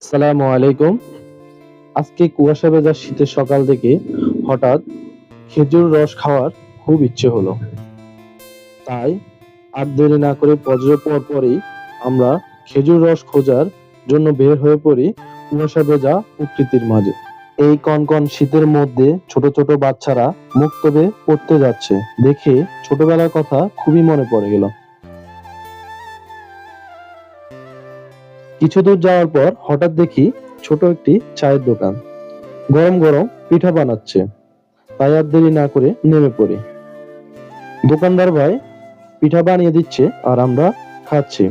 আসসালামু আলাইকুম। আজকে কুয়াশা ভেজা শীতের সকাল থেকে হঠাৎ খেজুর রস খাওয়ার খুব ইচ্ছে হলো। তাই আর দেরি না করে ফজরের পরপরই আমরা খেজুর রস খোঁজার জন্য বের হয়ে পড়ি কুয়াশা ভেজা প্রকৃতির মাঝে। এই কনকন শীতের মধ্যে ছোট ছোট বাচ্চারা মুখ থুবড়ে পড়তে যাচ্ছে দেখে ছোটবেলার কথা খুবই মনে পড়ে গেল। কিছু দূর যাওয়ার পর হঠাৎ দেখি ছোট একটি চায়ের দোকান গরম গরম পিঠা বানাচ্ছে। তাই আর দেরি না করে নেমে পড়ি। দোকানদার ভাই পিঠা বানিয়ে দিচ্ছে আর আমরা খাচ্ছি।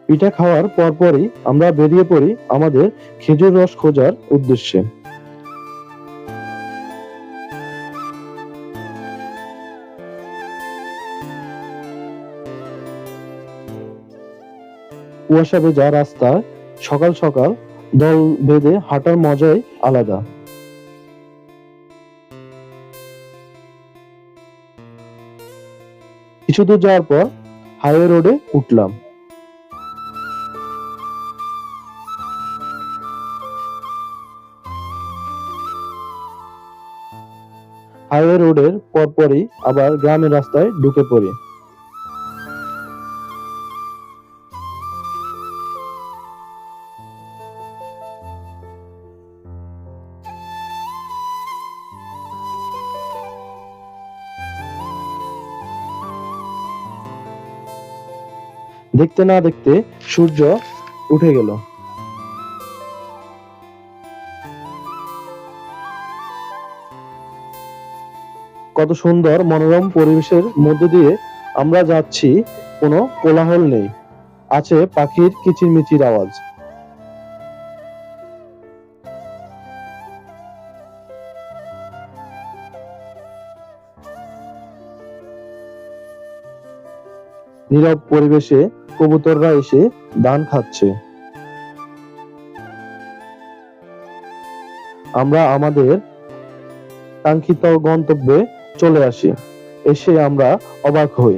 পিঠা খাওয়ার পরপরই আমরা বেরিয়ে পড়ি আমাদের খেজুর রস খোঁজার উদ্দেশ্যে। কুয়াশা ভেজা রাস্তায় সকাল সকাল দল বেঁধে হাঁটার মজাই আলাদা। কিছু দূর যাওয়ার পর হাইওয়ে রোডে উঠলাম। হাইওয়ে রোডের পরপরই আবার গ্রামের রাস্তায় ঢুকে পড়ি। দেখতে না দেখতে সূর্য উঠে গেল। কত সুন্দর মনোরম পরিবেশের মধ্যে দিয়ে আমরা যাচ্ছি, কোনো কোলাহল নেই, আছে পাখির কিচিরমিচির আওয়াজ। নীরব পরিবেশে কবুতররা এসে ধান খাচ্ছে। আমরা আমাদের কাঙ্ক্ষিত গন্তব্যে চলে আসি। এসে আমরা অবাক হই,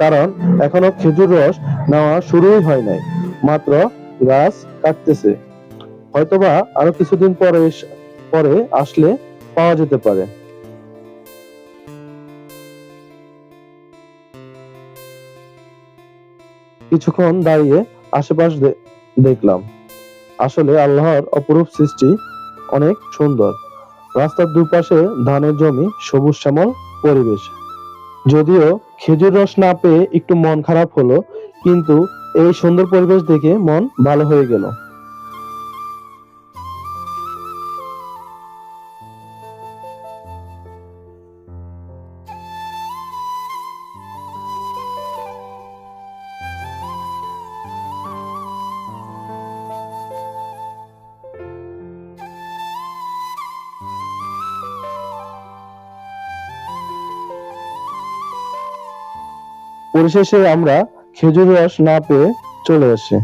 কারণ এখনো খেজুর রস নেওয়া শুরুই হয় নাই, মাত্র গাছ কাটতেছে। হয়তোবা আরো কিছুদিন পরে আসলে পাওয়া যেতে পারে। কিছুক্ষণ দাঁড়িয়ে আশেপাশ দেখলাম। আসলে আল্লাহর অপরূপ সৃষ্টি, অনেক সুন্দর। রাস্তার দুপাশে ধানের জমি, সবুজ শ্যামল পরিবেশ। যদিও খেজুর রস না পেয়ে একটু মন খারাপ হলো, কিন্তু এই সুন্দর পরিবেশ দেখে মন ভালো হয়ে গেল। পরিশেষে আমরা খেজুর রস না পেয়ে চলে আসি।